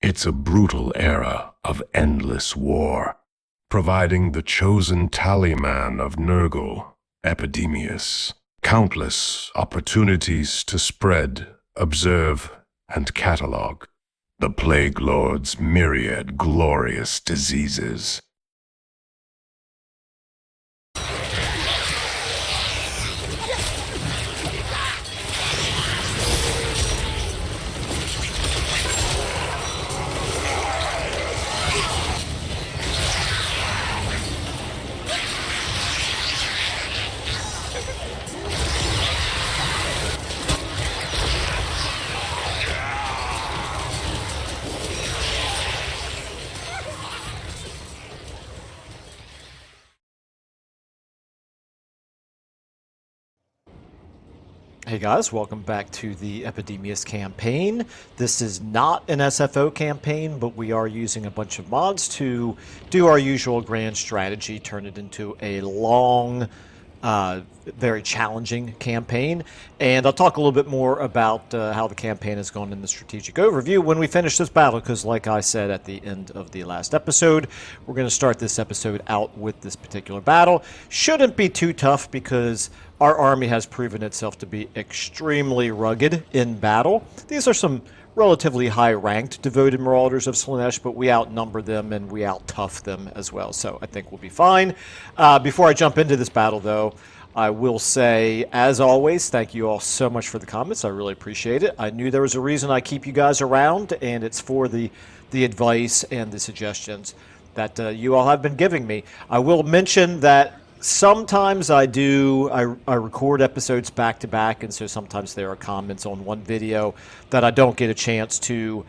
It's a brutal era of endless war, providing the chosen tallyman of Nurgle, Epidemius, countless opportunities to spread, observe, and catalog the Plague Lord's myriad glorious diseases. Hey guys, welcome back to the Epidemius campaign. This is not an SFO campaign, but we are using a bunch of mods to do our usual grand strategy, turn it into a long, very challenging campaign. And I'll talk a little bit more about how the campaign has gone in the strategic overview when we finish this battle, because like I said at the end of the last episode, we're going to start this episode out with this particular battle. Shouldn't be too tough because our army has proven itself to be extremely rugged in battle. These are some relatively high-ranked devoted marauders of Slaanesh, but we outnumber them and we out-tough them as well, so I think we'll be fine. Before I jump into this battle, though, I will say, as always, thank you all so much for the comments. I really appreciate it. I knew there was a reason I keep you guys around, and it's for the advice and the suggestions that you all have been giving me. I will mention that sometimes I record episodes back to back, and so sometimes there are comments on one video that I don't get a chance to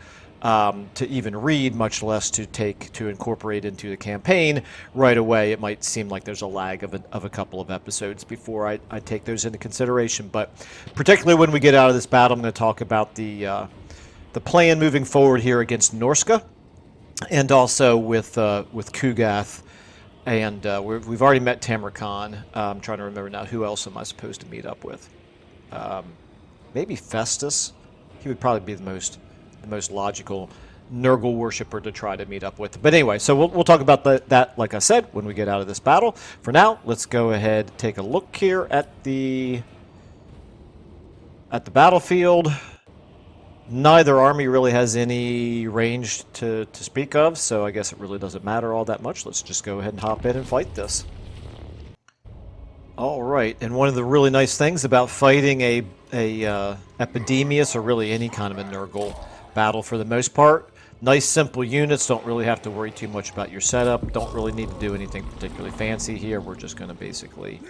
even read, much less to incorporate into the campaign right away. It might seem like there's a lag of a couple of episodes before I take those into consideration. But particularly when we get out of this battle, I'm going to talk about the plan moving forward here against Norska, and also with Kugath. And we've already met Tamarkan. I'm trying to remember now, who else am I supposed to meet up with? Maybe Festus. He would probably be the most logical Nurgle worshipper to try to meet up with. But anyway, so we'll talk about that, like I said, when we get out of this battle. For now, let's go ahead and take a look here at the battlefield. Neither army really has any range to speak of, so I guess it really doesn't matter all that much. Let's just go ahead and hop in and fight this. All right, and one of the really nice things about fighting a Epidemius, or really any kind of a Nurgle battle for the most part, nice simple units, don't really have to worry too much about your setup, don't really need to do anything particularly fancy here. We're just going to basically...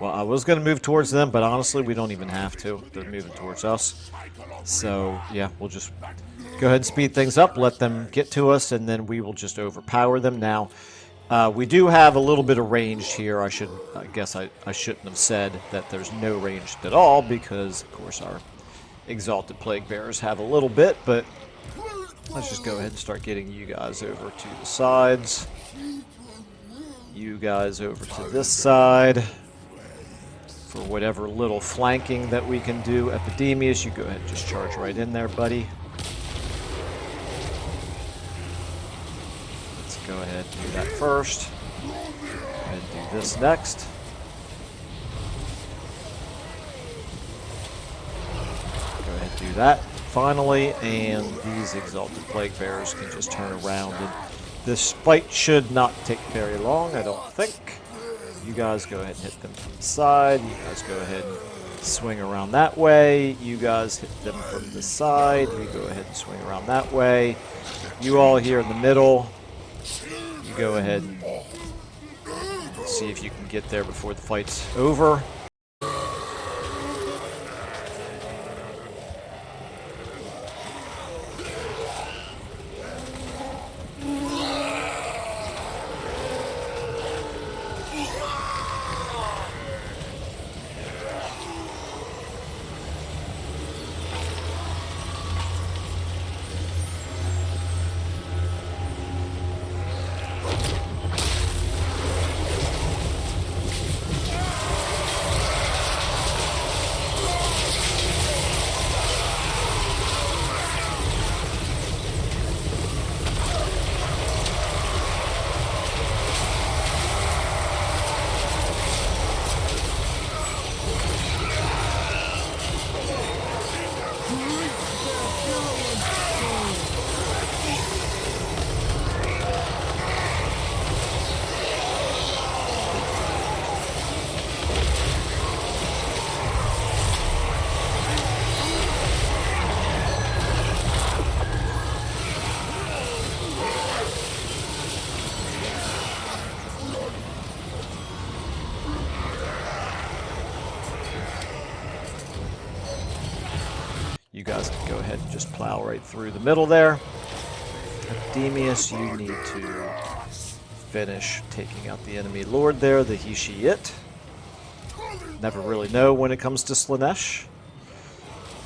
Well, I was going to move towards them, but honestly, we don't even have to. They're moving towards us. So, yeah, we'll just go ahead and speed things up, let them get to us, and then we will just overpower them. Now, we do have a little bit of range here. I guess I shouldn't have said that there's no range at all, because, of course, our Exalted Plague Bearers have a little bit, but let's just go ahead and start getting you guys over to the sides. You guys over to this side. For whatever little flanking that we can do. Epidemius, you go ahead and just charge right in there, buddy. Let's go ahead and do that first. Go ahead and do this next. Go ahead and do that finally, and these Exalted Plague Bearers can just turn around, and this fight should not take very long, I don't think. You guys go ahead and hit them from the side. You guys go ahead and swing around that way. You guys hit them from the side. You go ahead and swing around that way. You all here in the middle, you go ahead and see if you can get there before the fight's over. you guys can go ahead and just plow right through the middle there. Epidemius, you need to finish taking out the enemy lord there, the he, she, it. Never really know when it comes to Slaanesh.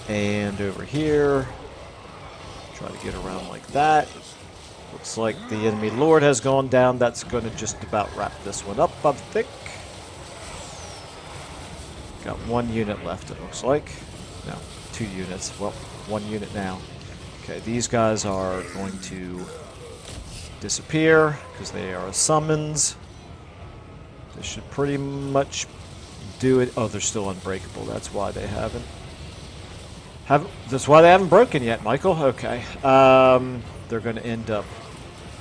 And over here, try to get around like that. Looks like the enemy lord has gone down. That's going to just about wrap this one up, I think. Got 1 unit left, it looks like. No, 2 units. Well, 1 unit now. Okay, these guys are going to disappear because they are summons. They should pretty much do it. Oh, they're still unbreakable. That's why they haven't. That's why they haven't broken yet, Michael. Okay. They're going to end up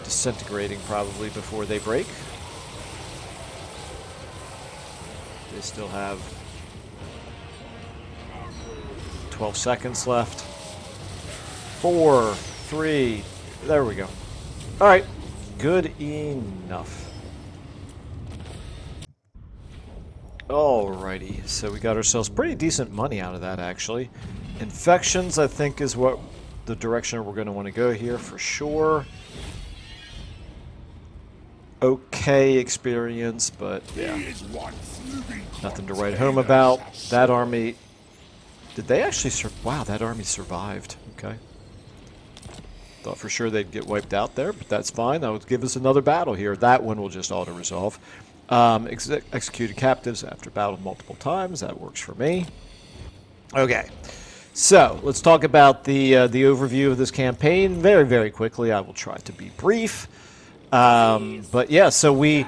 disintegrating probably before they break. They still have 12 seconds left. 4, 3. There we go. All right. Good enough. Alrighty. So we got ourselves pretty decent money out of that, actually. Infections, I think, is what the direction we're going to want to go here for sure. Okay experience, but yeah. Nothing to write home about. That army... Did they actually wow, that army survived. Okay. Thought for sure they'd get wiped out there, but that's fine. That would give us another battle here. That one will just auto-resolve. Executed captives after battle multiple times. That works for me. Okay. So, let's talk about the overview of this campaign very, very quickly. I will try to be brief. But yeah, so we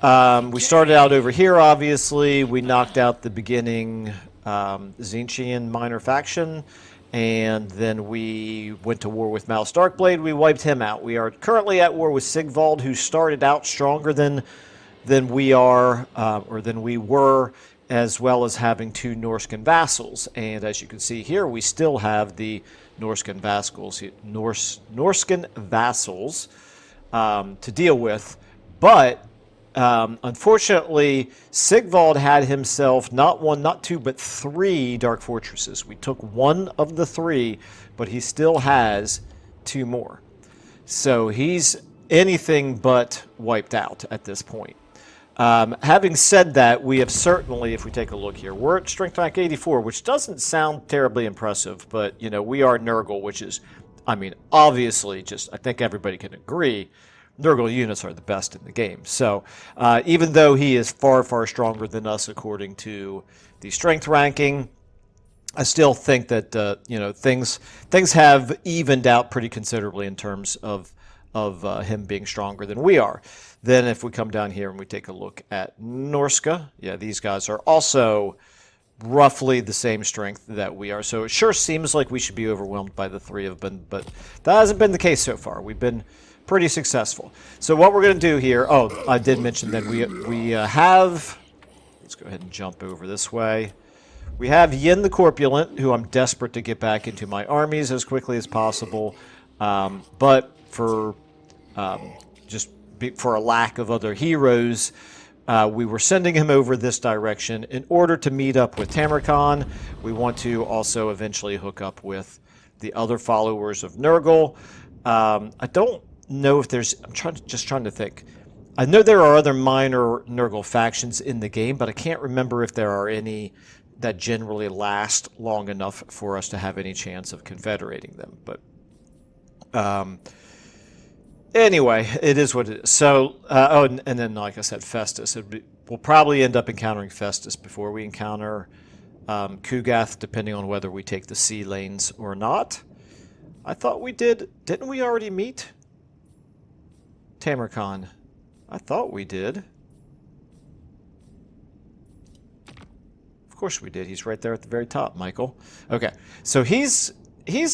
started out over here, obviously. We knocked out the beginning Tzeentchian minor faction, and then we went to war with Malus Darkblade. We wiped him out. We are currently at war with Sigvald, who started out stronger than we are, or than we were, as well as having 2 Norscan vassals. And as you can see here, we still have the Norscan vassals to deal with. But unfortunately, Sigvald had himself not 1, not 2, but 3 dark fortresses. We took 1 of the 3, but he still has 2 more. So he's anything but wiped out at this point. Having said that, we have certainly, if we take a look here, we're at strength rank 84, which doesn't sound terribly impressive, but, you know, we are Nurgle, which is, I mean, obviously, just, I think everybody can agree, Nurgle units are the best in the game. So, even though he is far, far stronger than us according to the strength ranking, I still think that, you know, things have evened out pretty considerably in terms of him being stronger than we are. Then if we come down here and we take a look at Norska, yeah, these guys are also roughly the same strength that we are. So it sure seems like we should be overwhelmed by the 3 of them, but that hasn't been the case so far. We've been pretty successful. So what we're going to do here, oh, I did mention that we have, let's go ahead and jump over this way. We have Yin the Corpulent, who I'm desperate to get back into my armies as quickly as possible, but for for a lack of other heroes, we were sending him over this direction in order to meet up with Tamarkan. We want to also eventually hook up with the other followers of Nurgle. I don't know if there's... I'm just trying to think. I know there are other minor Nurgle factions in the game, but I can't remember if there are any that generally last long enough for us to have any chance of confederating them. But anyway, it is what it is. So, oh, and then, like I said, Festus. We'll probably end up encountering Festus before we encounter Kugath, depending on whether we take the sea lanes or not. I thought we did. Didn't we already meet Tamarkan? I thought we did. Of course we did. He's right there at the very top, Michael. Okay, so he's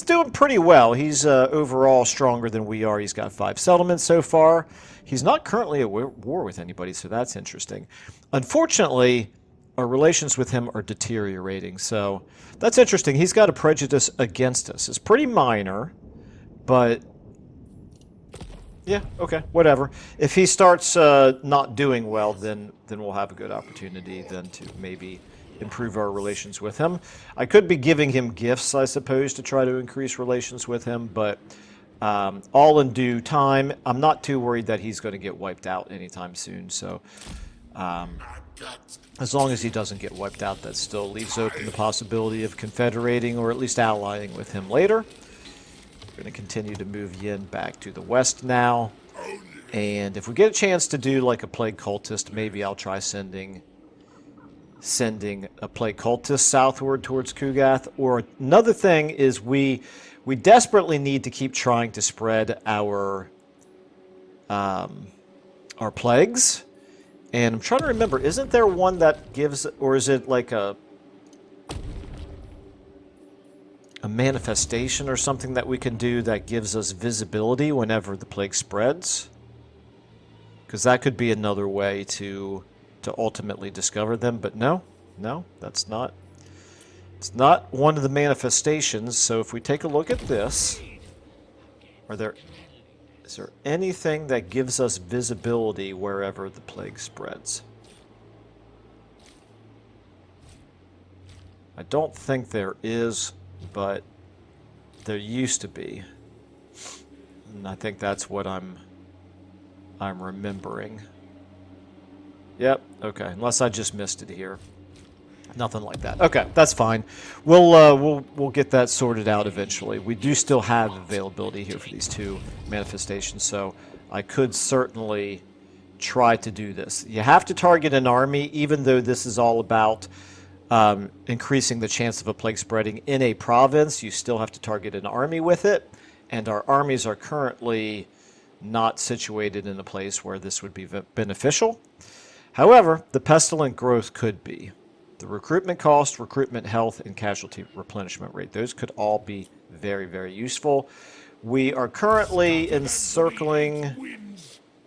doing pretty well. He's overall stronger than we are. He's got 5 settlements so far. He's not currently at war with anybody, so that's interesting. Unfortunately, our relations with him are deteriorating, so that's interesting. He's got a prejudice against us. It's pretty minor, but yeah, okay, whatever. If he starts not doing well, then we'll have a good opportunity then to maybe improve our relations with him. I could be giving him gifts, I suppose, to try to increase relations with him, but all in due time. I'm not too worried that he's going to get wiped out anytime soon, so as long as he doesn't get wiped out, that still leaves open the possibility of confederating or at least allying with him later. We're going to continue to move Yin back to the west now. And if we get a chance to do like a plague cultist, maybe I'll try sending a plague cultist southward towards Kugath. Or another thing is we desperately need to keep trying to spread our plagues. And I'm trying to remember, isn't there one that gives, or is it like a manifestation or something that we can do that gives us visibility whenever the plague spreads? Because that could be another way to ultimately discover them, but no, that's not. It's not one of the manifestations. So if we take a look at this, is there anything that gives us visibility wherever the plague spreads? I don't think there is, but there used to be. And I think that's what I'm remembering. Yep, okay, unless I just missed it here. Nothing like that. Okay, that's fine. We'll get that sorted out eventually. We do still have availability here for these two manifestations, so I could certainly try to do this. You have to target an army, even though this is all about increasing the chance of a plague spreading in a province. You still have to target an army with it, and our armies are currently not situated in a place where this would be beneficial. However, the pestilent growth could be. The recruitment cost, recruitment health, and casualty replenishment rate. Those could all be very, very useful. We are currently encircling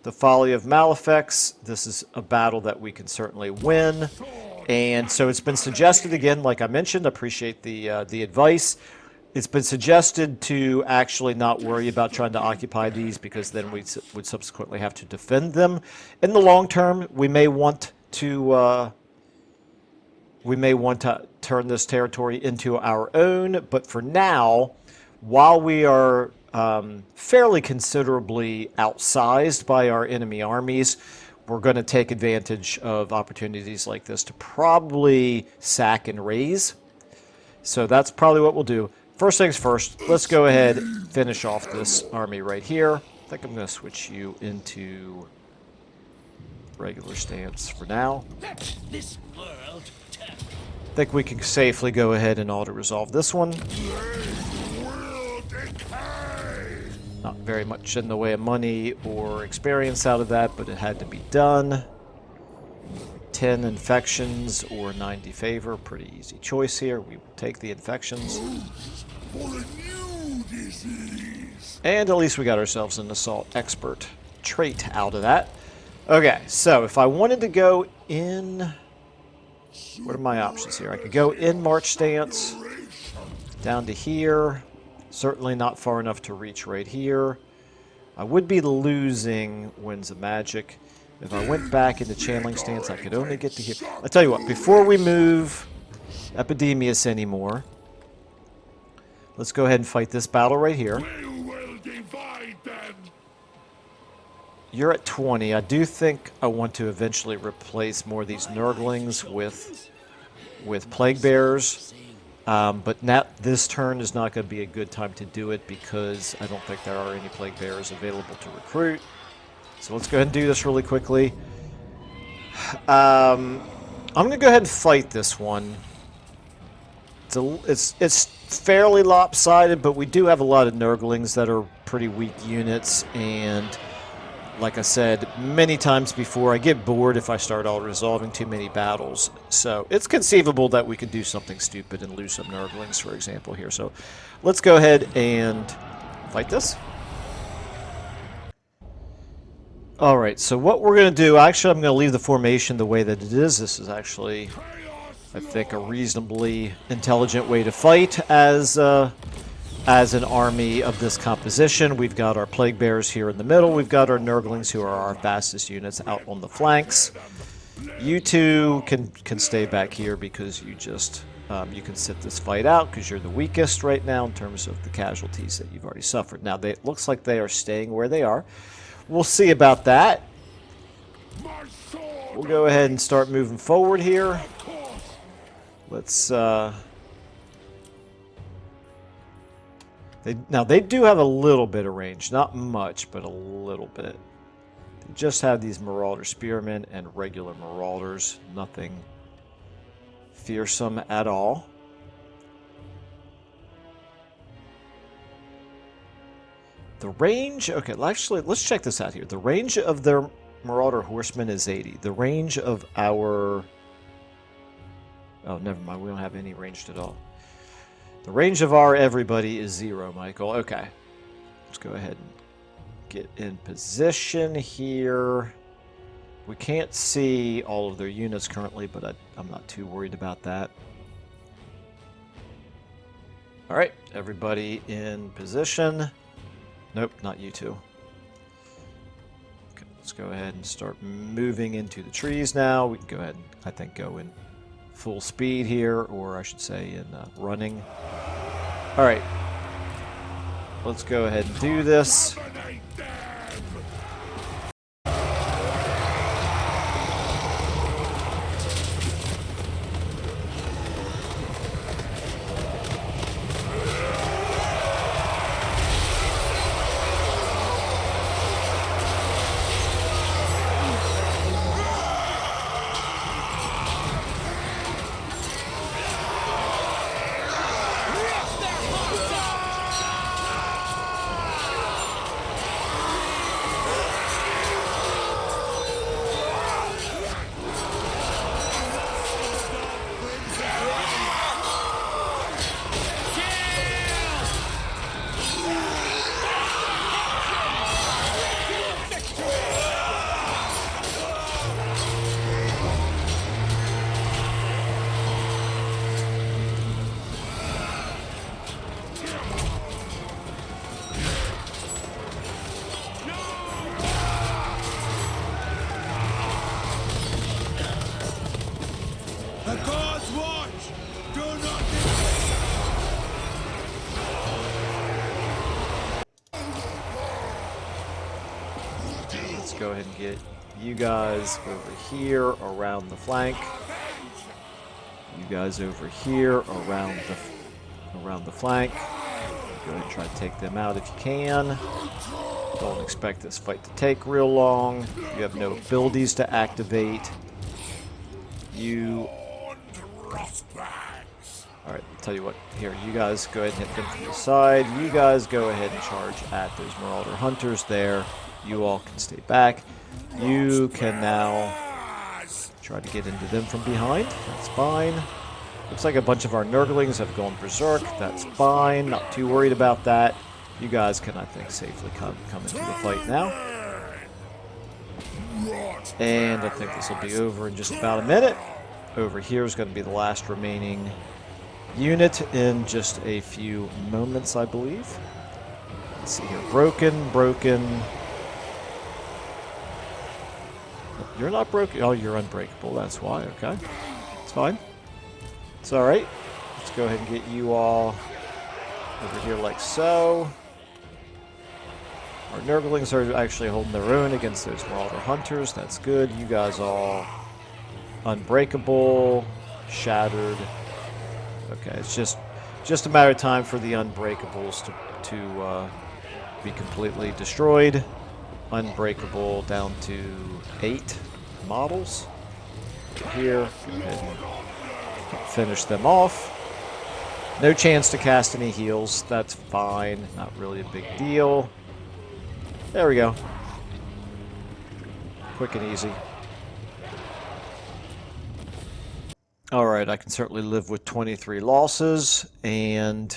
the Folly of Malofex. This is a battle that we can certainly win. And so it's been suggested, again, like I mentioned, appreciate the advice. It's been suggested to actually not worry about trying to occupy these, because then we would subsequently have to defend them. In the long term, we may want to turn this territory into our own, but for now, while we are fairly considerably outsized by our enemy armies, we're going to take advantage of opportunities like this to probably sack and raise. So that's probably what we'll do. First things first, let's go ahead and finish off this army right here. I think I'm going to switch you into regular stance for now. I think we can safely go ahead and auto-resolve this one. Not very much in the way of money or experience out of that, but it had to be done. 10 infections or 90 favor. Pretty easy choice here. We will take the infections. And at least we got ourselves an assault expert trait out of that. Okay, so if I wanted to go in... What are my options here? I could go in march stance, down to here. Certainly not far enough to reach right here. I would be losing Winds of Magic. If I went back into channeling stance, I could only get to here. I'll tell you what, before we move Epidemius anymore, let's go ahead and fight this battle right here. You're at 20. I do think I want to eventually replace more of these Nurglings with Plague Bearers. But this turn is not going to be a good time to do it, because I don't think there are any Plague Bearers available to recruit. So let's go ahead and do this really quickly. I'm going to go ahead and fight this one. It's fairly lopsided, but we do have a lot of Nurglings that are pretty weak units, and like I said many times before, I get bored if I start auto-resolving too many battles. So it's conceivable that we could do something stupid and lose some Nurglings, for example, here. So let's go ahead and fight this. Alright, so what we're going to do, actually I'm going to leave the formation the way that it is. This is actually, I think, a reasonably intelligent way to fight as an army of this composition. We've got our Plague Bearers here in the middle. We've got our Nurglings, who are our fastest units, out on the flanks. You two can stay back here because you just you can sit this fight out because you're the weakest right now in terms of the casualties that you've already suffered. Now it looks like they are staying where they are. We'll see about that. We'll go ahead and start moving forward here. Let's now they do have a little bit of range, not much, but a little bit. They just have these Marauder Spearmen and regular Marauders, nothing fearsome at all. The range, okay, actually, let's check this out here. The range of their Marauder Horsemen is 80. The range of our... Oh, never mind, we don't have any ranged at all. The range of our everybody is 0, Michael. Okay. Let's go ahead and get in position here. We can't see all of their units currently, but I'm not too worried about that. All right, everybody in position. Nope, not you two. Okay, let's go ahead and start moving into the trees now. We can go ahead and, I think, go in full speed here, or I should say in running. All right, let's go ahead and do this. Go ahead and get you guys over here around the flank. You guys over here around the flank. Go ahead and try to take them out if you can. Don't expect this fight to take real long. You have no abilities to activate. You... Alright, I'll tell you what. Here, you guys go ahead and hit them from the side. You guys go ahead and charge at those Marauder Hunters there. You all can stay back. You can now try to get into them from behind. That's fine. Looks like a bunch of our Nurglings have gone berserk. That's fine. Not too worried about that. You guys can, I think, safely come into the fight now. And I think this will be over in just about a minute. Over here is going to be the last remaining unit in just a few moments, I believe. Let's see here. Broken. You're not broken. Oh, you're unbreakable. That's why. Okay. It's fine. It's alright. Let's go ahead and get you all over here like so. Our Nurglings are actually holding their own against those Marauder Hunters. That's good. You guys all unbreakable, shattered. Okay, it's just a matter of time for the Unbreakables to be completely destroyed. Unbreakable down to 8 models. Here, go ahead and finish them off. No chance to cast any heals. That's fine. Not really a big deal. There we go. Quick and easy. Alright, I can certainly live with 23 losses, and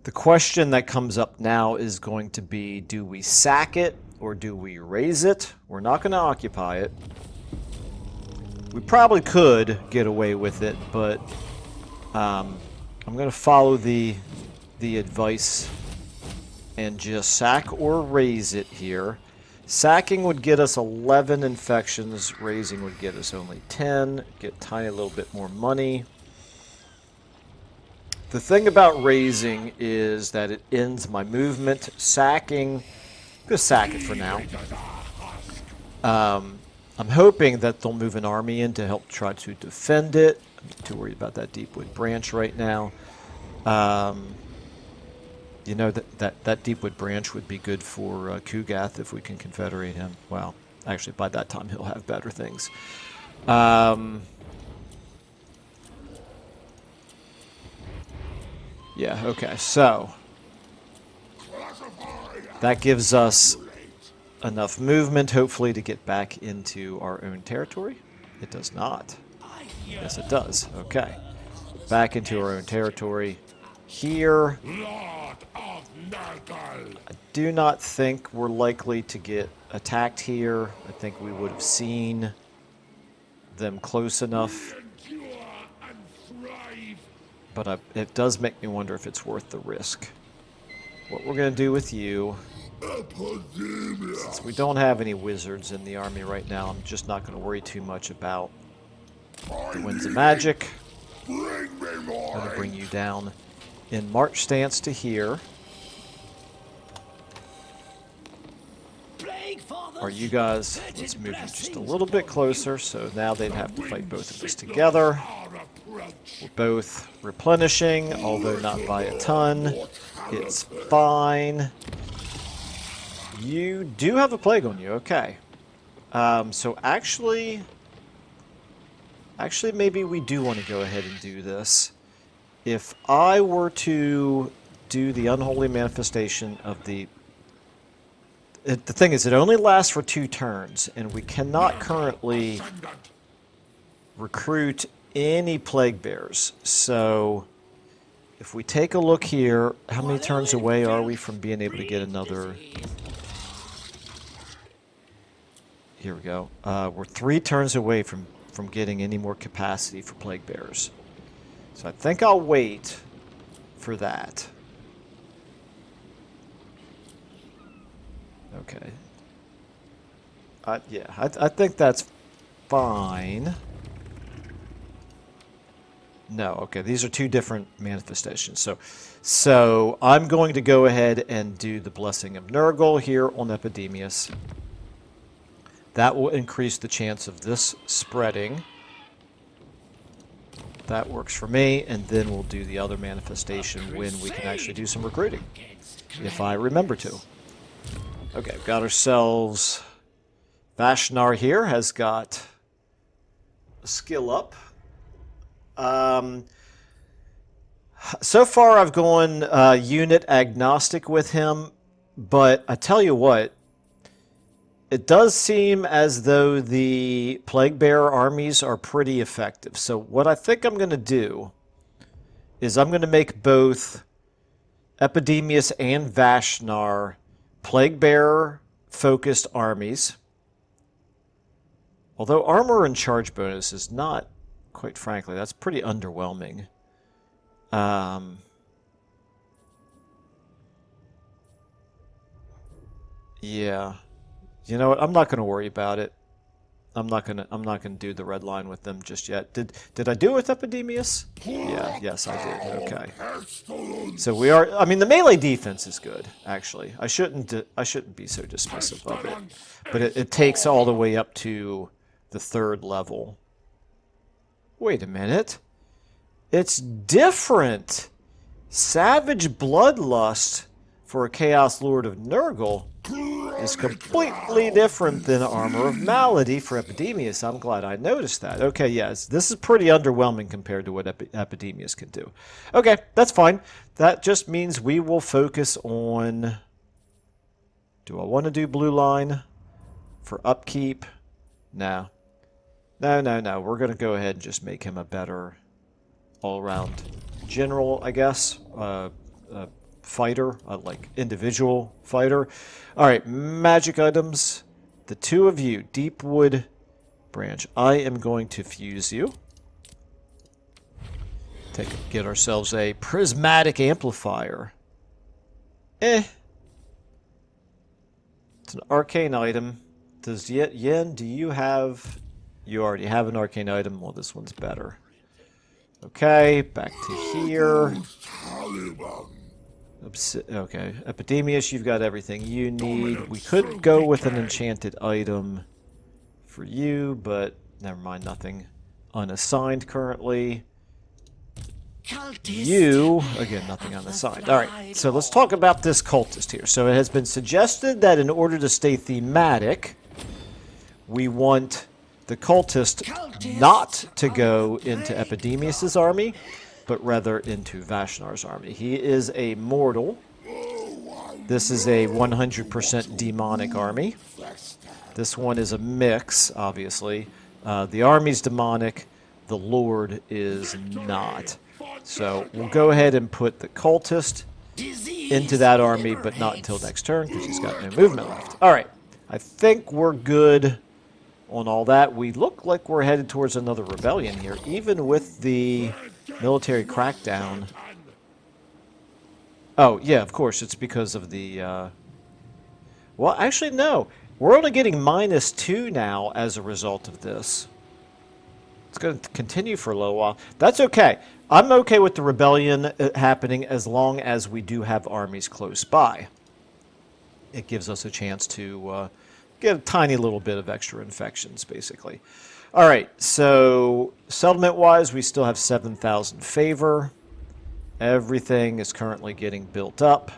the question that comes up now is going to be, do we sack it or do we raise it? We're not going to occupy it. We probably could get away with it, but I'm going to follow the advice and just sack or raise it here. Sacking would get us 11 infections. Raising would get us only 10. Get a tiny little bit more money. The thing about raising is that it ends my movement. Sacking, I'm going to sack it for now. I'm hoping that they'll move an army in to help try to defend it. I'm not too worried about that Deepwood branch right now. You know, that Deepwood branch would be good for Kugath if we can confederate him. Well, actually, by that time, he'll have better things. Yeah, okay, so that gives us enough movement, hopefully, to get back into our own territory. It does not. Yes, it does. Okay. Back into our own territory. Here, I do not think we're likely to get attacked here. I think we would have seen them close enough. But it does make me wonder if it's worth the risk. What we're going to do with you, since we don't have any wizards in the army right now, I'm just not going to worry too much about the Winds of Magic. I'm going to bring you down in march stance to here. Are you guys, let's move you just a little bit closer, so now they'd have to fight both of us together. We're both replenishing, although not by a ton. It's fine. You do have a plague on you, okay. So actually, maybe we do want to go ahead and do this. If I were to do the unholy manifestation of the thing is, it only lasts for 2 turns, and we cannot currently recruit any plague bears. So if we take a look here, how many turns away are we from being able to get another? Here we go. We're 3 turns away from getting any more capacity for plague bears. So I think I'll wait for that. Okay. Yeah, I think that's fine. No, okay, these are 2 different manifestations. So I'm going to go ahead and do the Blessing of Nurgle here on Epidemius. That will increase the chance of this spreading. That works for me, and then we'll do the other manifestation when we can actually do some recruiting, if I remember to. Okay, we've got ourselves... Vashnar here has got a skill up. So far I've gone unit agnostic with him, but I tell you what, it does seem as though the Plague Bearer armies are pretty effective. So what I think I'm going to do is I'm going to make both Epidemius and Vashnar Plague Bearer focused armies. Although armor and charge bonus is not, quite frankly, that's pretty underwhelming. Yeah. You know what? I'm not going to worry about it. I'm not going to do the red line with them just yet. Did I do it with Epidemius? Yeah, yes I did. Okay. So we are, I mean, the melee defense is good, actually. I shouldn't be so dismissive of it. But it takes all the way up to the 3rd level. Wait a minute. It's different. Savage Bloodlust for a Chaos Lord of Nurgle is completely different than Armor of Malady for Epidemius. I'm glad I noticed that. Okay, yes, this is pretty underwhelming compared to what Epidemius can do. Okay, that's fine. That just means we will focus on... Do I want to do blue line for upkeep? No. No. We're going to go ahead and just make him a better all-around general, I guess. Fighter, like individual fighter. All right, magic items. The 2 of you, Deepwood branch. I am going to fuse you. Get ourselves a prismatic amplifier. It's an arcane item. Does Yen, do you have... You already have an arcane item. Well, this one's better. Okay, back to here. Okay, Epidemius, you've got everything you need. We could go with an enchanted item for you, but never mind, nothing unassigned currently. You, again, nothing unassigned. Alright, so let's talk about this cultist here. So it has been suggested that in order to stay thematic, we want the cultist not to go into Epidemius' army, but rather into Vashnar's army. He is a mortal. This is a 100% demonic army. This one is a mix, obviously. The army's demonic, the lord is not. So we'll go ahead and put the cultist into that army, but not until next turn, because he's got no movement left. Alright, I think we're good on all that. We look like we're headed towards another rebellion here, even with the military crackdown. Oh, yeah, of course, it's because of the... Well, actually, no. We're only getting -2 now as a result of this. It's going to continue for a little while. That's okay. I'm okay with the rebellion happening as long as we do have armies close by. It gives us a chance to get a tiny little bit of extra infections, basically. All right, so settlement-wise, we still have 7,000 favor. Everything is currently getting built up.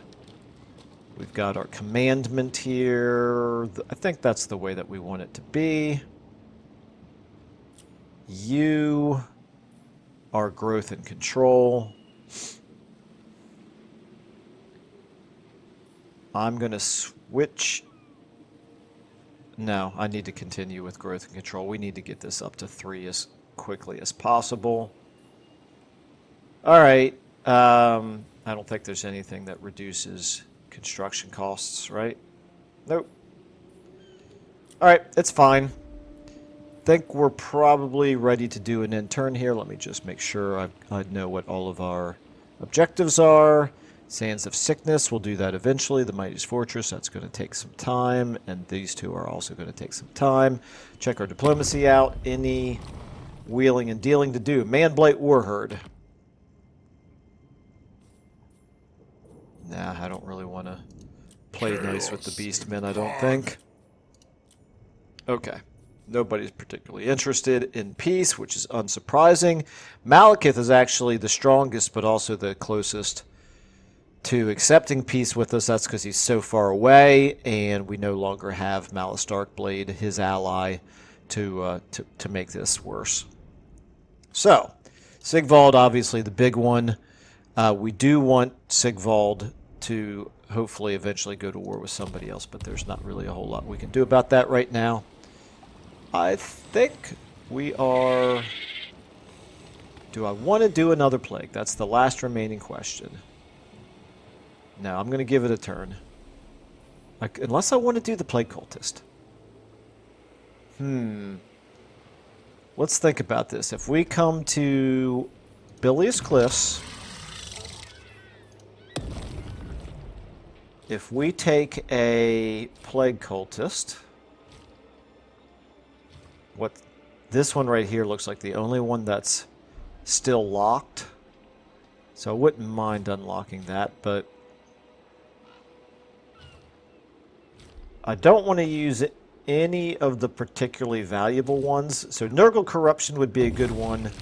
We've got our commandment here. I think that's the way that we want it to be. You are growth and control. I'm going to switch. No, I need to continue with growth and control. We need to get this up to 3 as quickly as possible. All right. I don't think there's anything that reduces construction costs, right? Nope. All right, it's fine. Think we're probably ready to do an end turn here. Let me just make sure I know what all of our objectives are. Sands of Sickness, we'll do that eventually. The Mighty's Fortress, that's going to take some time. And these two are also going to take some time. Check our diplomacy out. Any wheeling and dealing to do. Man-Blight Warherd. Nah, I don't really want to play nice with the Beastmen, I don't think. Okay. Nobody's particularly interested in peace, which is unsurprising. Malekith is actually the strongest, but also the closest to accepting peace with us. That's because he's so far away, and we no longer have Malus Darkblade, his ally, to make this worse. So, Sigvald, obviously the big one. We do want Sigvald to hopefully eventually go to war with somebody else, but there's not really a whole lot we can do about that right now. I think we are... Do I want to do another plague? That's the last remaining question. No, I'm going to give it a turn. Unless I want to do the plague cultist. Let's think about this. If we come to Bilious Cliffs, if we take a plague cultist, this one right here looks like the only one that's still locked. So I wouldn't mind unlocking that, but I don't want to use any of the particularly valuable ones. So Nurgle Corruption would be a good one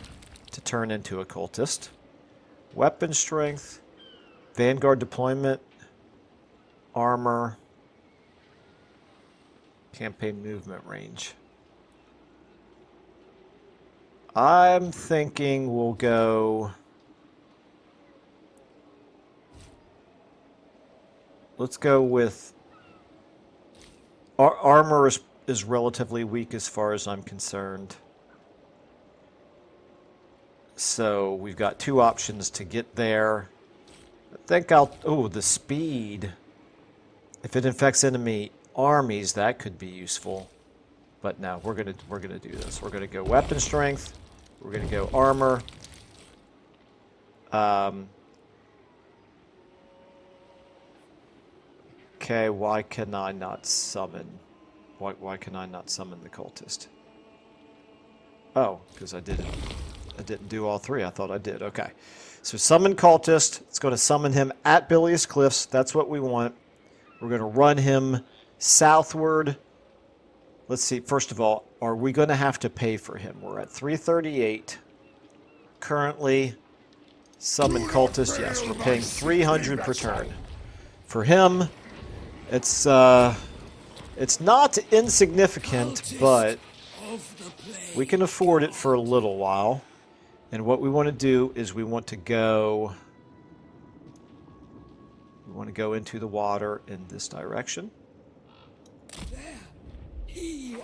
to turn into a cultist. Weapon Strength, Vanguard Deployment, Armor, Campaign Movement Range. I'm thinking we'll go... Let's go with... Armor is relatively weak as far as I'm concerned. So we've got 2 options to get there. I think I'll... Oh, the speed. If it infects enemy armies, that could be useful. But no, we're gonna do this. We're gonna go weapon strength. We're gonna go armor. Okay, why can I not summon? Why can I not summon the cultist? Oh, because I didn't do all three. I thought I did. Okay. So summon cultist. It's going to summon him at Bilious Cliffs. That's what we want. We're going to run him southward. Let's see. First of all, are we going to have to pay for him? We're at 338. Currently, summon cultist. Yes, we're paying 300 per turn. For him, it's not insignificant, but we can afford it for a little while. And what we want to do is we want to go into the water in this direction. He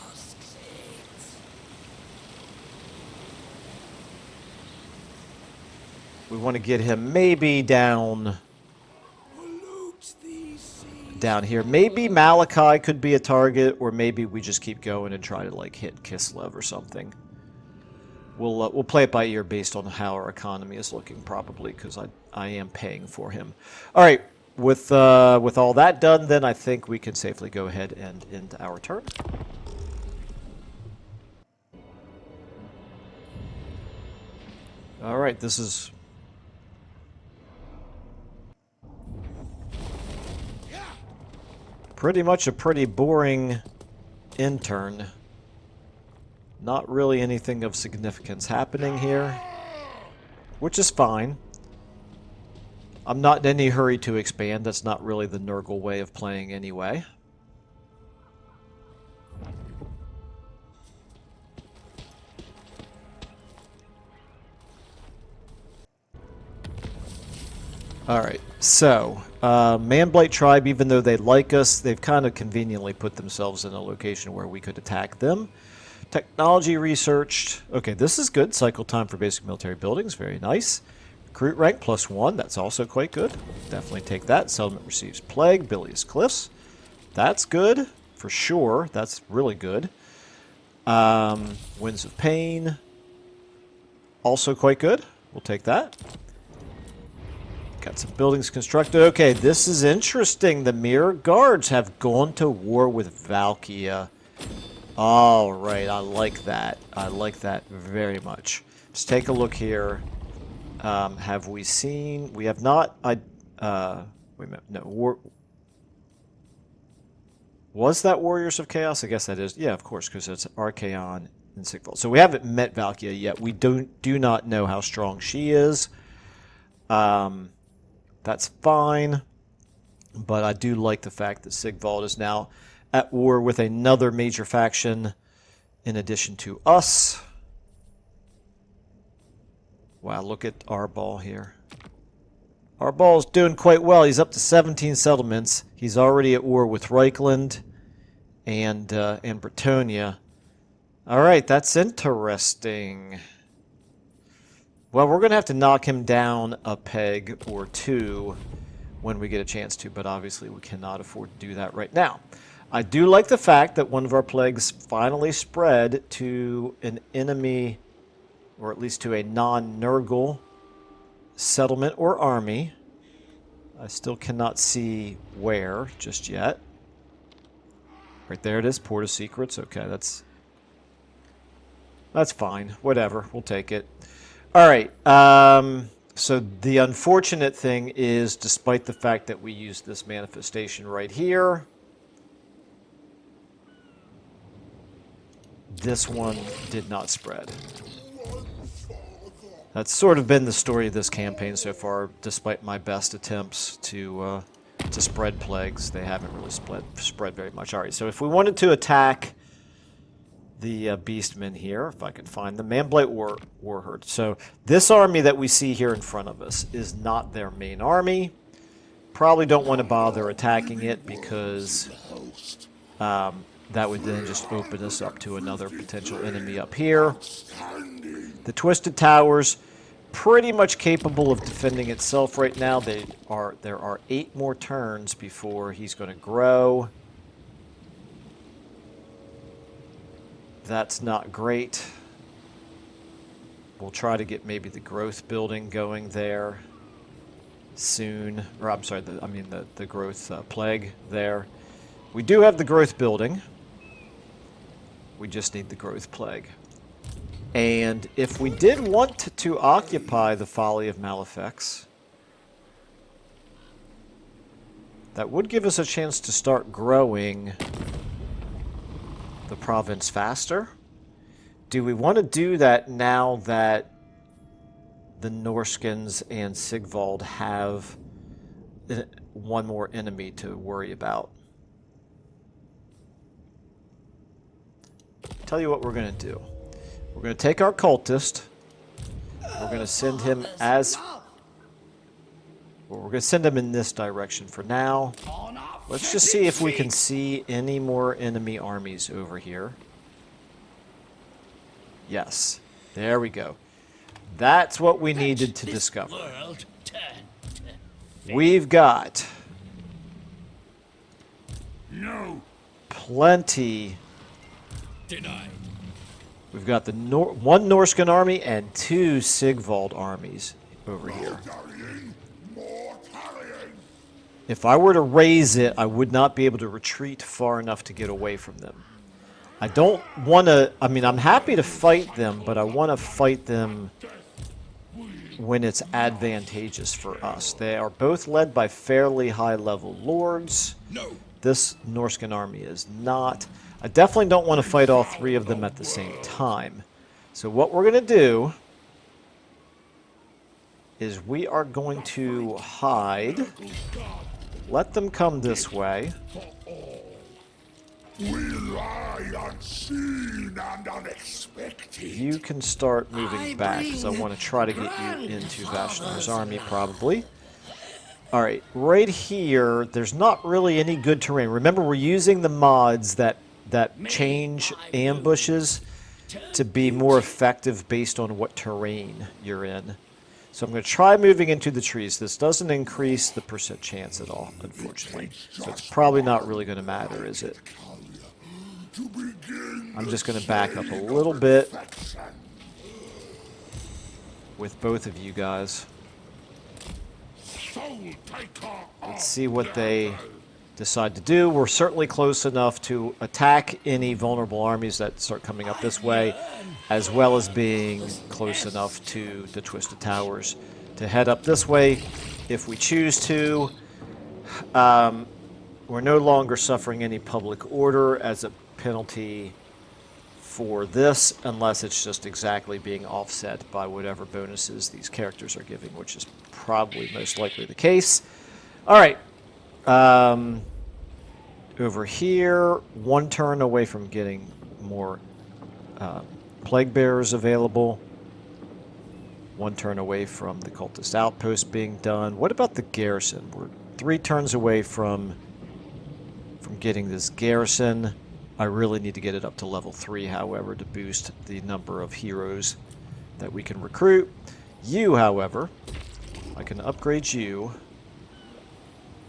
asks it. We want to get him maybe down here. Maybe Malachi could be a target, or maybe we just keep going and try to like hit Kislev or something. We'll play it by ear based on how our economy is looking, probably, because I am paying for him. All right, with all that done, then I think we can safely go ahead and end our turn. All right, this is pretty much a pretty boring intern. Not really anything of significance happening here, which is fine. I'm not in any hurry to expand. That's not really the Nurgle way of playing anyway. Alright, so, Manblight Tribe, even though they like us, they've kind of conveniently put themselves in a location where we could attack them. Technology researched. Okay, this is good. Cycle time for basic military buildings. Very nice. Recruit rank +1. That's also quite good. Definitely take that. Settlement receives Plague. Bilious Cliffs. That's good. For sure. That's really good. Winds of Pain. Also quite good. We'll take that. Got some buildings constructed. Okay, this is interesting. The Mirror Guards have gone to war with Valkia. All right, I like that. I like that very much. Let's take a look here. Have we seen? We have not. Wait a minute. No. Was that Warriors of Chaos? I guess that is. Yeah, of course, because it's Archaon and Sigvald. So we haven't met Valkia yet. We do not know how strong she is. That's fine. But I do like the fact that Sigvald is now at war with another major faction in addition to us. Wow, look at our ball here. Our ball's doing quite well. He's up to 17 settlements. He's already at war with Reichland and Bretonia. All right, that's interesting. Well, we're going to have to knock him down a peg or two when we get a chance to, but obviously we cannot afford to do that right now. I do like the fact that one of our plagues finally spread to an enemy, or at least to a non-Nurgle settlement or army. I still cannot see where just yet. Right there it is, Port of Secrets. Okay, that's fine. Whatever, we'll take it. All right, so the unfortunate thing is, despite the fact that we used this manifestation right here, this one did not spread. That's sort of been the story of this campaign so far. Despite my best attempts to spread plagues, they haven't really spread very much. All right, so if we wanted to attack the Beastmen here, if I can find the Manblight Warherd. So this army that we see here in front of us is not their main army. Probably don't want to bother attacking it because that would then just open us up to another potential enemy up here. The Twisted Towers, pretty much capable of defending itself right now. There are 8 more turns before he's going to grow. That's not great. We'll try to get maybe the growth building going there. soon. Or I'm sorry, the growth plague there. We do have the growth building. We just need the growth plague. And if we did want to occupy the Folly of Malofex, that would give us a chance to start growing the province faster. Do we want to do that now that the Norskins and Sigvald have one more enemy to worry about? Tell you what we're going to do. We're going to take our cultist. We're going to send him as... Well, we're going to send him in this direction for now. Let's just see if we can see any more enemy armies over here. Yes. There we go. That's what we needed to discover. We've got... plenty... Denied. We've got the one Norscan army and 2 Sigvald armies over here. If I were to raise it, I would not be able to retreat far enough to get away from them. I don't want to... I mean, I'm happy to fight them, but I want to fight them when it's advantageous for us. They are both led by fairly high-level lords. This Norscan army is not... I definitely don't want to fight all 3 of them at the same time. So what we're going to do is we are going to hide. Let them come this way. We lie unseen and unexpected. You can start moving back, because I want to try to get you into Vashnar's army, probably. Alright, right here, there's not really any good terrain. Remember, we're using the mods that change ambushes to be more effective based on what terrain you're in. So I'm going to try moving into the trees. This doesn't increase the percent chance at all, unfortunately. So it's probably not really going to matter, is it? I'm just going to back up a little bit with both of you guys. Let's see what they decide to do. We're certainly close enough to attack any vulnerable armies that start coming up this way, as well as being close enough to the Twisted Towers to head up this way if we choose to. We're no longer suffering any public order as a penalty for this, unless it's just exactly being offset by whatever bonuses these characters are giving, which is probably most likely the case. All right. Over here, 1 turn away from getting more plague bearers available. 1 turn away from the cultist outpost being done. What about the garrison? We're 3 turns away from getting this garrison. I really need to get it up to level 3, however, to boost the number of heroes that we can recruit. You, however, I can upgrade you.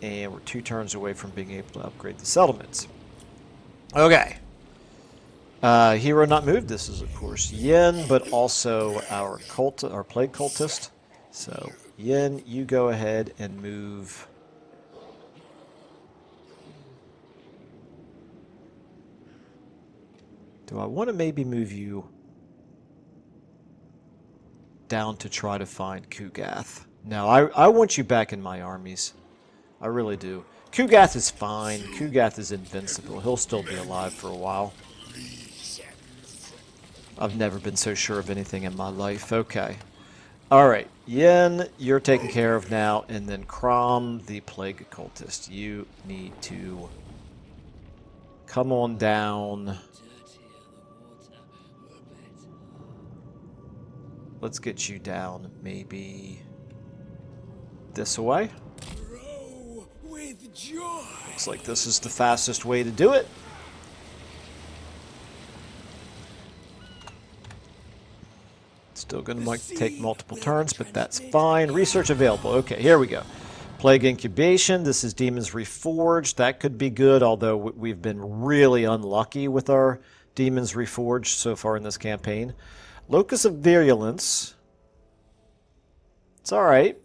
And we're 2 turns away from being able to upgrade the settlements. Okay. Hero not moved. This is, of course, Yin, but also our plague cultist. So, Yin, you go ahead and move. Do I want to maybe move you down to try to find Kugath? No, I want you back in my armies. I really do. Kugath is fine. Kugath is invincible. He'll still be alive for a while. I've never been so sure of anything in my life. Okay. Alright. Yin, you're taken care of now. And then Crom, the Plague Cultist. You need to come on down. Let's get you down maybe this way. Looks like this is the fastest way to do it. Still going to take multiple turns, but that's fine. Research available. Okay, here we go. Plague Incubation. This is Demons Reforged. That could be good, although we've been really unlucky with our Demons Reforged so far in this campaign. Locus of Virulence. It's alright.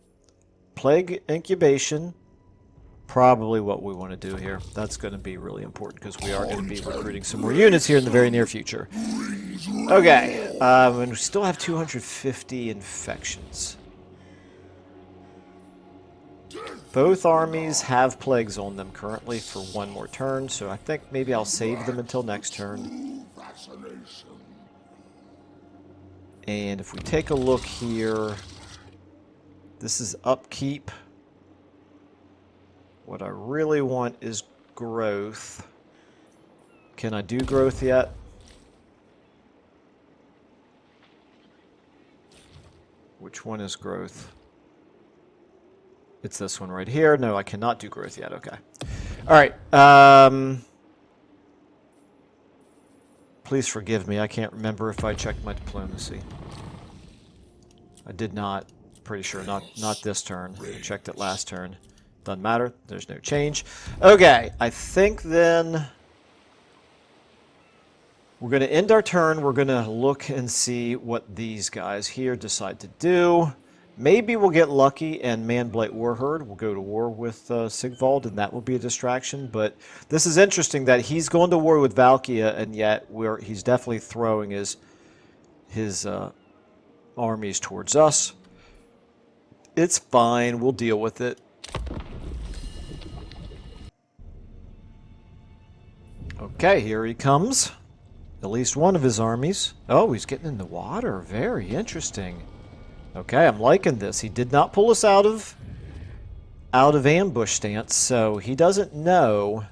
Plague incubation. Probably what we want to do here. That's going to be really important because we are going to be recruiting some more units here in the very near future. Okay, and we still have 250 infections. Both armies have plagues on them currently for one more turn, so I think maybe I'll save them until next turn. And if we take a look here, this is upkeep. What I really want is growth. Can I do growth yet? Which one is growth? It's this one right here. No, I cannot do growth yet. Okay. All right. Please forgive me. I can't remember if I checked my diplomacy. I did not. Pretty sure. Not this turn. I checked it last turn. Doesn't matter. There's no change. Okay. I think then we're going to end our turn. We're going to look and see what these guys here decide to do. Maybe we'll get lucky and Man-Blight Warherd will go to war with Sigvald, and that will be a distraction. But this is interesting that he's going to war with Valkia, and yet he's definitely throwing his armies towards us. It's fine. We'll deal with it. Okay, here he comes. At least one of his armies. Oh, he's getting in the water. Very interesting. Okay, I'm liking this. He did not pull us out of ambush stance, so he doesn't know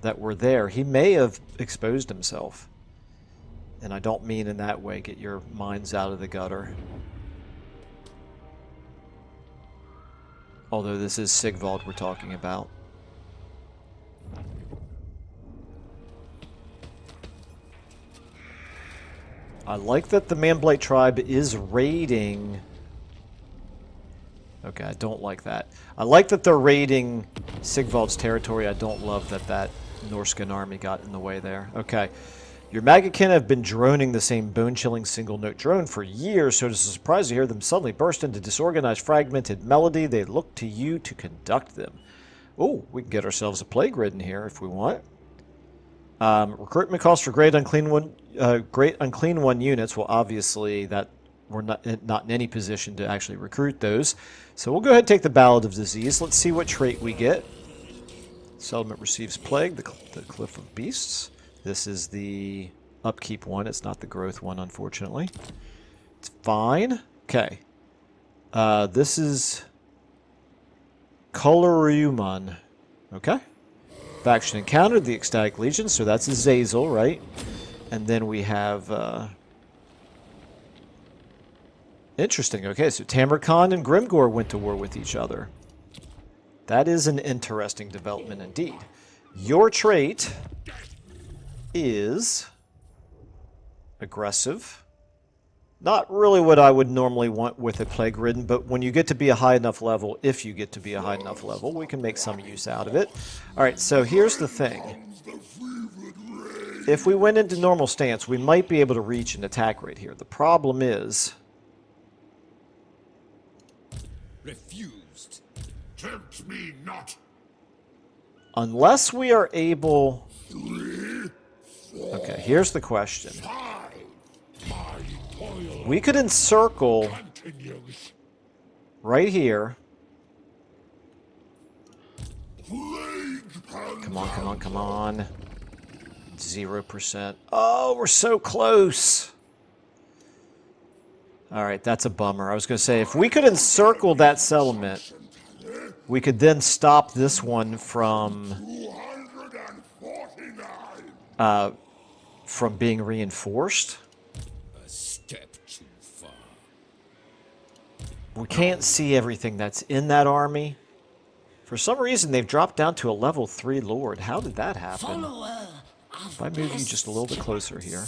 that we're there. He may have exposed himself. And I don't mean in that way, get your minds out of the gutter. Although this is Sigvald we're talking about. I like that the Man-Blight tribe is raiding. Okay, I don't like that. I like that they're raiding Sigvald's territory. I don't love that Norscan army got in the way there. Okay. Your Magakin have been droning the same bone-chilling single-note drone for years, so it's a surprise to hear them suddenly burst into disorganized, fragmented melody. They look to you to conduct them. Oh, we can get ourselves a plague ridden here if we want. Recruitment costs for Great Unclean One units. Well, obviously that we're not in any position to actually recruit those. So we'll go ahead and take the Ballad of Disease. Let's see what trait we get. Settlement receives Plague, the Cliff of Beasts. This is the upkeep one. It's not the growth one, unfortunately. It's fine. Okay. This is Coloruman. Okay. Faction encountered the Ecstatic Legion, so that's a Zazel, right? And then we have... Interesting. Okay, so Tamarkand and Grimgor went to war with each other. That is an interesting development indeed. Your trait is aggressive. Not really what I would normally want with a Plague Ridden, but when you get to be a high enough level, if you get to be a high enough level, we can make some use out of it. Alright, so here's the thing. If we went into normal stance, we might be able to reach an attack rate here. The problem is... Refused. Tempt me not. Unless we are able... Okay, here's the question. We could encircle right here. Come on, come on, come on. 0%. Oh, we're so close. Alright, that's a bummer. I was going to say, if we could encircle that settlement, we could then stop this one from being reinforced. A step too far. We can't see everything that's in that army. For some reason, they've dropped down to a level 3 Lord. How did that happen? If I move you just a little bit closer here.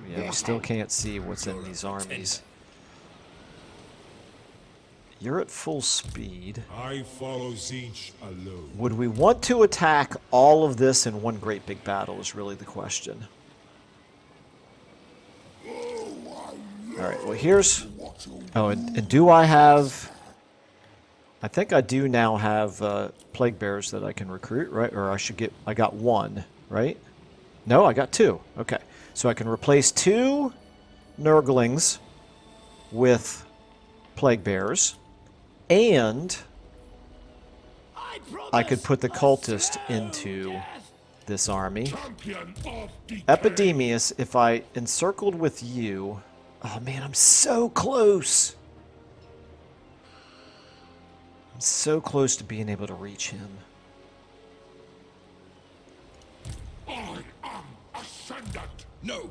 Yeah, we still can't see what's in these armies. You're at full speed. I follow Zinch alone. Would we want to attack all of this in one great big battle is really the question. Alright, well here's Oh, and do I have... I think I do now have Plague Bearers that I can recruit, right? Or I should get... I got one, right? No, I got two. Okay. So I can replace two Nurglings with Plague Bearers. And I could put the cultist into this army. Epidemius, if I encircled with you... Oh man, I'm so close! I'm so close to being able to reach him. I am ascendant. No.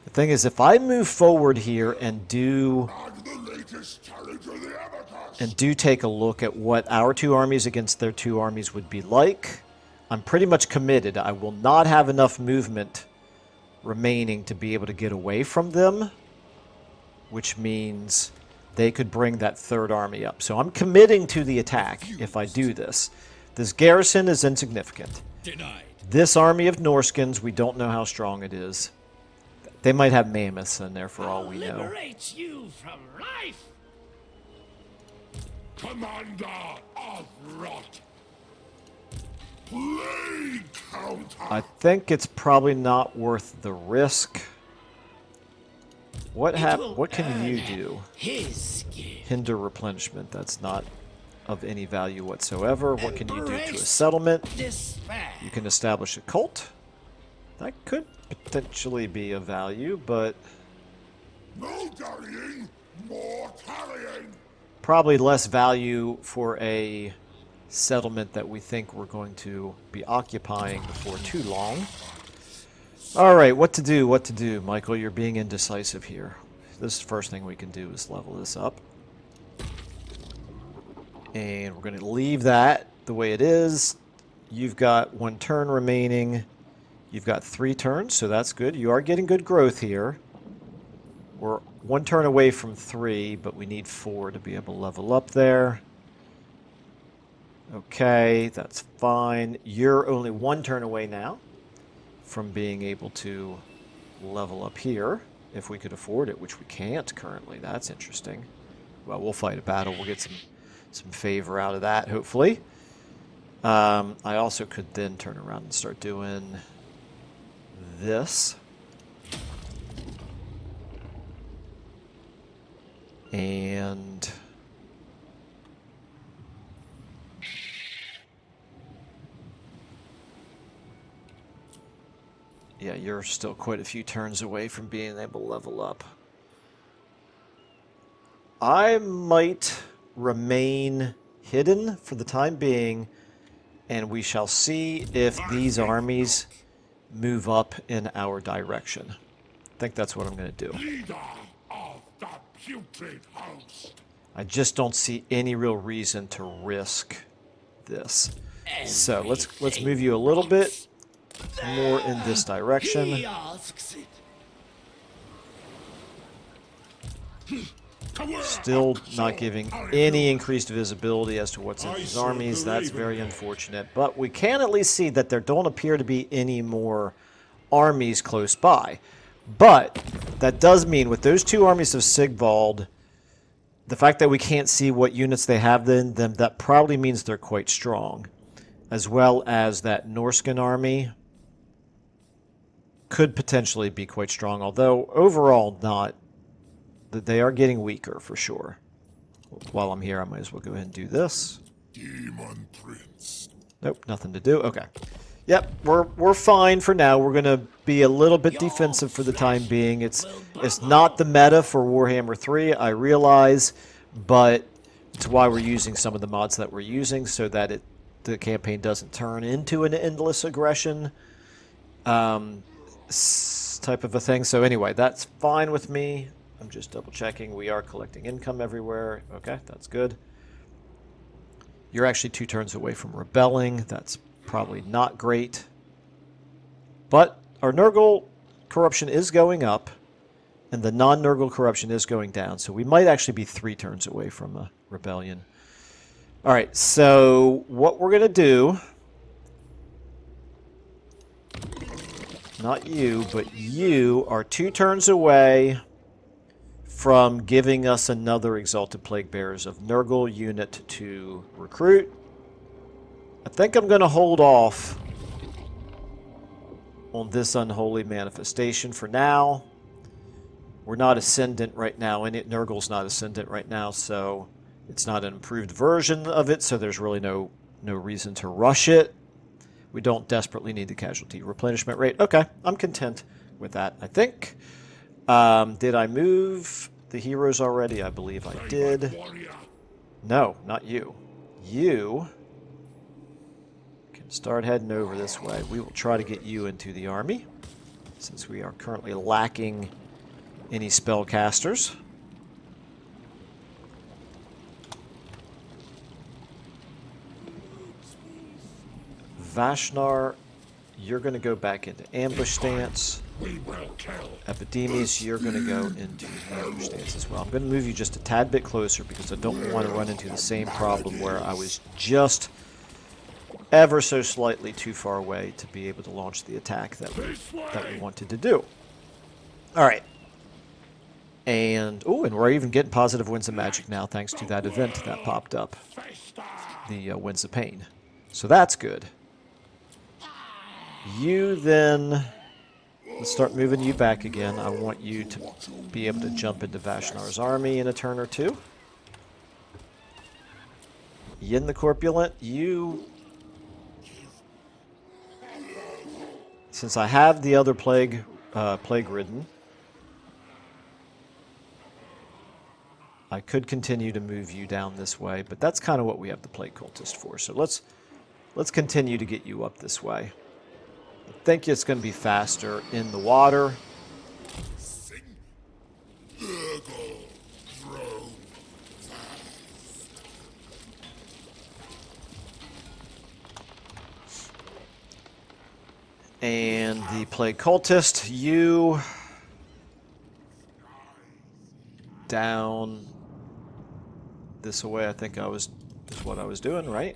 The thing is, if I move forward here and do The latest challenge of the Abacus. and do take a look at what our two armies against their two armies would be like, I'm pretty much committed. I will not have enough movement remaining to be able to get away from them, which means they could bring that third army up. So I'm committing to the attack if I do this. This garrison is insignificant. Denied. This army of Norskins, we don't know how strong it is. They might have mammoths in there for all we know. Liberate you from life. Commander of Rot. Plague counter. I think it's probably not worth the risk. What can you do? His gift. Hinder replenishment. That's not of any value whatsoever. What can you do to a settlement? Despair. You can establish a cult. That could potentially be of value, but No dallying, more tallying. probably less value for a settlement that we think we're going to be occupying before too long. All right, what to do, Michael? You're being indecisive here. This is the first thing we can do is level this up. And we're going to leave that the way it is. You've got 1 turn remaining. You've got 3 turns, so that's good. You are getting good growth here. We're 1 turn away from 3, but we need 4 to be able to level up there. Okay, that's fine. You're only 1 turn away now from being able to level up here, if we could afford it, which we can't currently. That's interesting. Well, we'll fight a battle. We'll get some favor out of that, hopefully. I also could then turn around and start doing this. And yeah, you're still quite a few turns away from being able to level up. I might remain hidden for the time being, and we shall see if these armies move up in our direction. I think that's what I'm going to do. Leader of the putrid host. I just don't see any real reason to risk this. So let's move you a little bit more in this direction. He asks it. Still not giving any increased visibility as to what's in these armies. That's very unfortunate. But we can at least see that there don't appear to be any more armies close by. But that does mean with those 2 armies of Sigvald, the fact that we can't see what units they have in them, that probably means they're quite strong. As well as that Norscan army could potentially be quite strong, although overall not. They are getting weaker for sure. While I'm here, I might as well go ahead and do this. Demon Prince. Nope, nothing to do. Okay. Yep, we're fine for now. We're gonna be a little bit defensive for the time being. It's not the meta for Warhammer 3, I realize, but it's why we're using some of the mods that we're using so that the campaign doesn't turn into an endless aggression type of a thing. So anyway, that's fine with me. I'm just double checking. We are collecting income everywhere. Okay, that's good. You're actually 2 turns away from rebelling. That's probably not great. But our Nurgle corruption is going up, and the non-Nurgle corruption is going down. So we might actually be 3 turns away from a rebellion. All right, so what we're going to do... Not you, but you are 2 turns away from giving us another Exalted Plague Bearers of Nurgle unit to recruit. I think I'm going to hold off on this Unholy Manifestation for now. We're not Ascendant right now, and Nurgle's not Ascendant right now, so it's not an improved version of it, so there's really no reason to rush it. We don't desperately need the casualty replenishment rate. Okay, I'm content with that, I think. Did I move the heroes already? I believe I did. No, not you. You can start heading over this way. We will try to get you into the army, since we are currently lacking any spellcasters. Vashnar, you're going to go back into ambush stance. Epidemius, you're going to go into ambush stance as well. I'm going to move you just a tad bit closer because I don't want to run into the same problem where I was just ever so slightly too far away to be able to launch the attack that we wanted to do. All right. And we're even getting positive winds of magic now thanks to that event that popped up. The winds of pain. So that's good. You then, let's start moving you back again. I want you to be able to jump into Vashnar's army in a turn or two. Yin the Corpulent, you, since I have the other plague ridden, I could continue to move you down this way, but that's kind of what we have the Plague Cultist for. So let's continue to get you up this way. I think it's going to be faster in the water. And the Plague Cultist, you down this way. I think is what I was doing, right?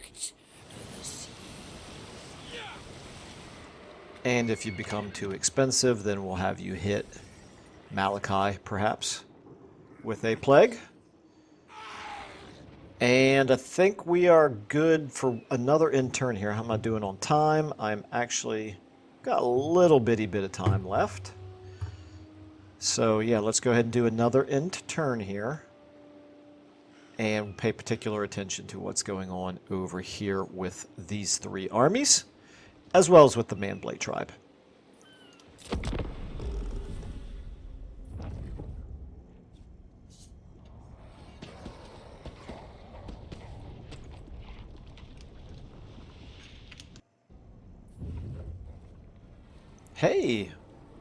And if you become too expensive, then we'll have you hit Malachi, perhaps, with a plague. And I think we are good for another intern here. How am I doing on time? I'm actually got a little bitty bit of time left. So yeah, let's go ahead and do another intern here. And pay particular attention to what's going on over here with these three armies, as well as with the Manblade tribe. Hey,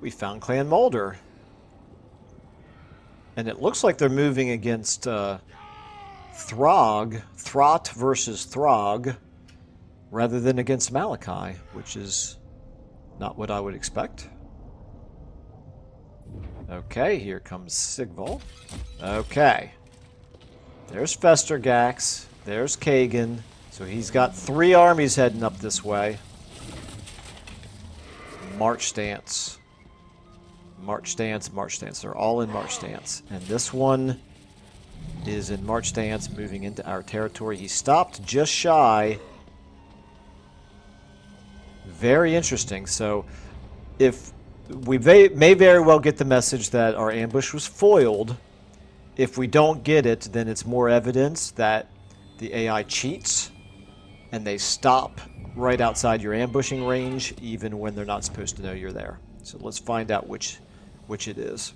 we found Clan Mulder. And it looks like they're moving against Throt versus Throg, rather than against Malachi, which is not what I would expect. Okay, here comes Sigval. Okay. There's Festergax. There's Kagan. So he's got 3 armies heading up this way. March stance. March stance, march stance. They're all in march stance. And this one is in march stance, moving into our territory. He stopped just shy. Very interesting. So if we may very well get the message that our ambush was foiled. If we don't get it, then it's more evidence that the AI cheats and they stop right outside your ambushing range even when they're not supposed to know you're there. So let's find out which it is.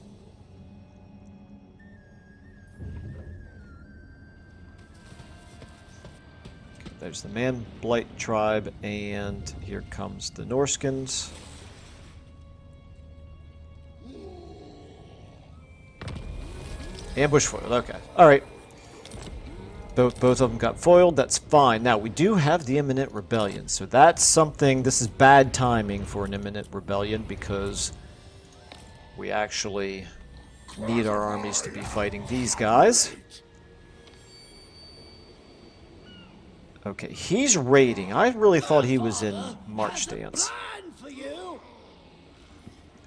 Okay, there's the Man-Blight tribe, and here comes the Norskins. Ambush foiled, okay. Alright. Both of them got foiled, that's fine. Now, we do have the imminent rebellion, so that's something, this is bad timing for an imminent rebellion because we actually need our armies to be fighting these guys. Okay, he's raiding. I really thought he was in march stance.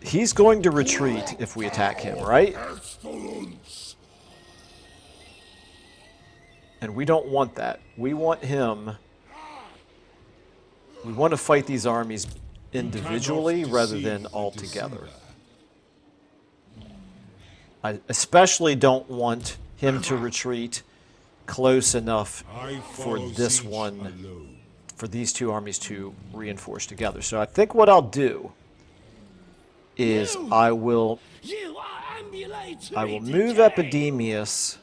He's going to retreat if we attack him, right? And we don't want that. We want him... We want to fight these armies individually rather than all together. I especially don't want him to retreat close enough for this one, for these two armies to reinforce together. So I think what I'll do is I will move Epidemius.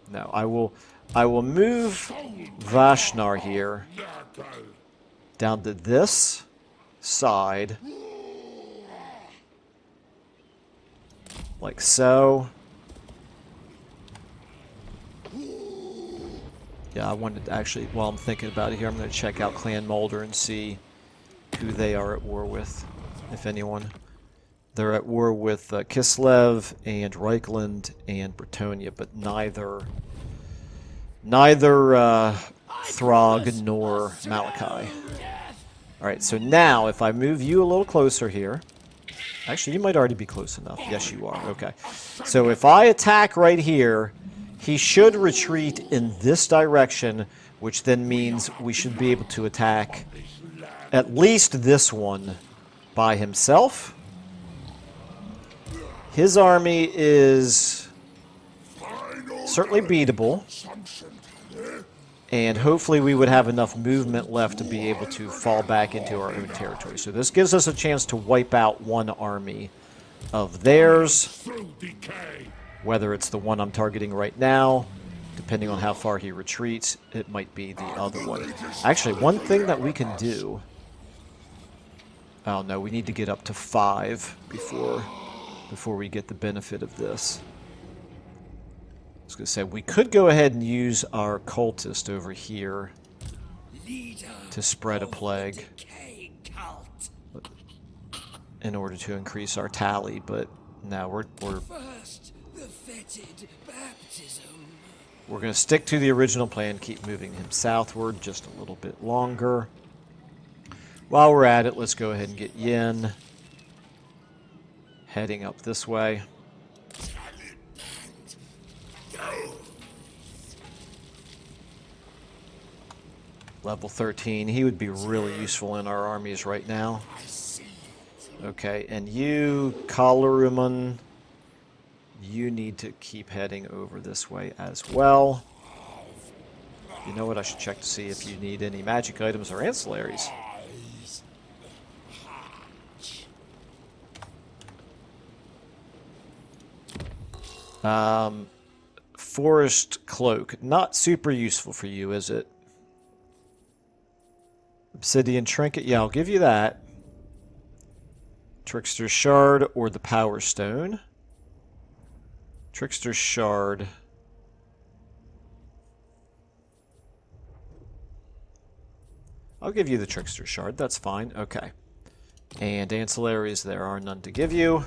No, I will move Vashnar here down to this side, like so. Yeah, I wanted to actually, while I'm thinking about it here, I'm going to check out Clan Mulder and see who they are at war with, if anyone. They're at war with Kislev and Reichland and Bretonia, but neither Throg nor Malachi. Alright, so now if I move you a little closer here, actually you might already be close enough. Yes, you are. Okay. So if I attack right here, he should retreat in this direction, which then means we should be able to attack at least this one by himself. His army is certainly beatable, and hopefully we would have enough movement left to be able to fall back into our own territory. So this gives us a chance to wipe out one army of theirs, whether it's the one I'm targeting right now. Depending on how far he retreats, it might be the other one. Actually, one thing that we can do... Oh no, we need to get up to 5 before we get the benefit of this. I was going to say, we could go ahead and use our cultist over here to spread a plague in order to increase our tally, but now we're going to stick to the original plan, keep moving him southward just a little bit longer. While we're at it, let's go ahead and get Yin heading up this way. Level 13. He would be really useful in our armies right now. Okay, and you, Kalaruman, you need to keep heading over this way as well. You know what? I should check to see if you need any magic items or ancillaries. Forest Cloak. Not super useful for you, is it? Obsidian Trinket. Yeah, I'll give you that. Trickster's Shard or the Power Stone. Trickster's Shard. I'll give you the Trickster's Shard. That's fine. Okay. And ancillaries, there are none to give you.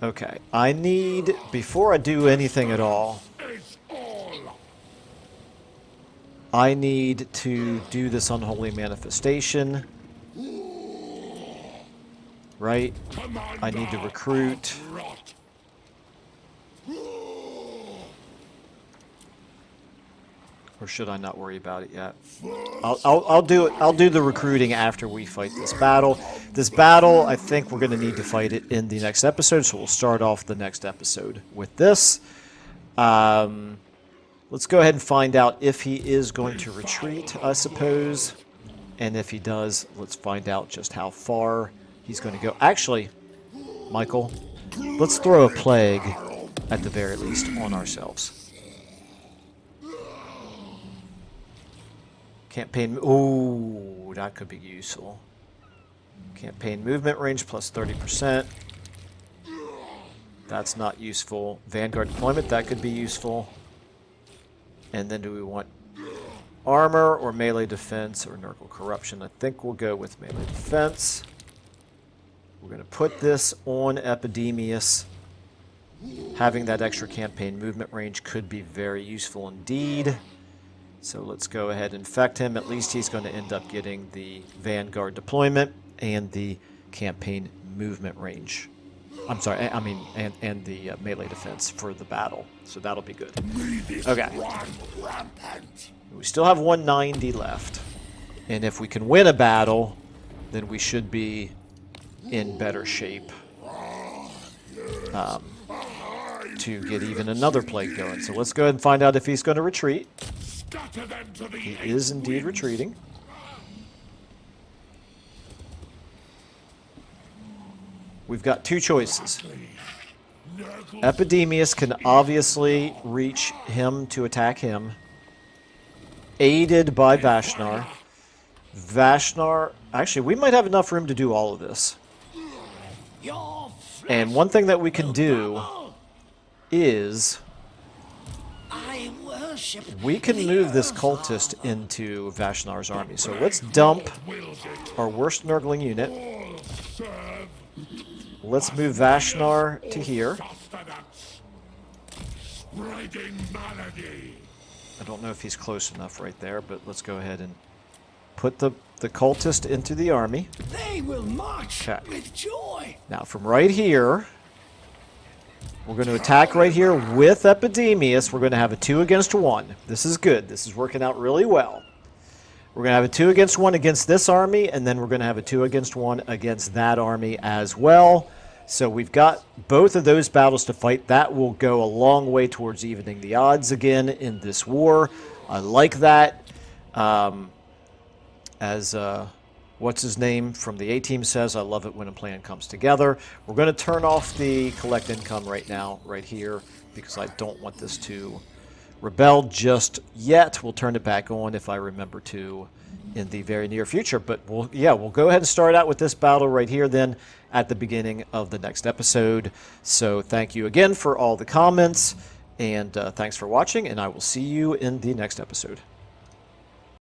Okay. I need, before I do anything at all, I need to do this unholy manifestation. Right? I need to recruit. Or should I not worry about it yet? I'll do it. I'll do the recruiting after we fight this battle. This battle, I think we're going to need to fight it in the next episode, so we'll start off the next episode with this. Let's go ahead and find out if he is going to retreat, I suppose. And if he does, let's find out just how far he's going to go. Actually, Michael, let's throw a plague, at the very least, on ourselves. Campaign... Ooh, that could be useful. Campaign movement range plus 30%. That's not useful. Vanguard deployment, that could be useful. And then do we want armor or melee defense or Nurgle corruption? I think we'll go with melee defense. We're going to put this on Epidemius. Having that extra campaign movement range could be very useful indeed. So let's go ahead and infect him. At least he's going to end up getting the Vanguard deployment and the campaign movement range. I'm sorry, I mean, and the melee defense for the battle. So that'll be good. Okay. We still have 190 left. And if we can win a battle, then we should be in better shape to get even another plague going. So let's go ahead and find out if he's going to retreat. He is indeed retreating. We've got two choices. Epidemius can obviously reach him to attack him, aided by Vashnar. Vashnar, actually, we might have enough room to do all of this. And one thing that we can do is we can move this cultist into Vashnar's army. So let's dump our worst Nurgling unit. Let's move Vashnar to here. I don't know if he's close enough right there, but let's go ahead and put the cultist into the army. They will march with joy. Now from right here, we're going to attack right here with Epidemius. We're going to have a 2 against 1. This is good. This is working out really well. We're going to have a 2 against 1 against this army, and then we're going to have a 2 against 1 against that army as well. So we've got both of those battles to fight. That will go a long way towards evening the odds again in this war. I like that. What's his name from the A-Team says, I love it when a plan comes together. We're going to turn off the collect income right now, right here, because I don't want this to rebel just yet. We'll turn it back on if I remember to in the very near future. But we'll go ahead and start out with this battle right here then at the beginning of the next episode. So thank you again for all the comments, and thanks for watching, and I will see you in the next episode.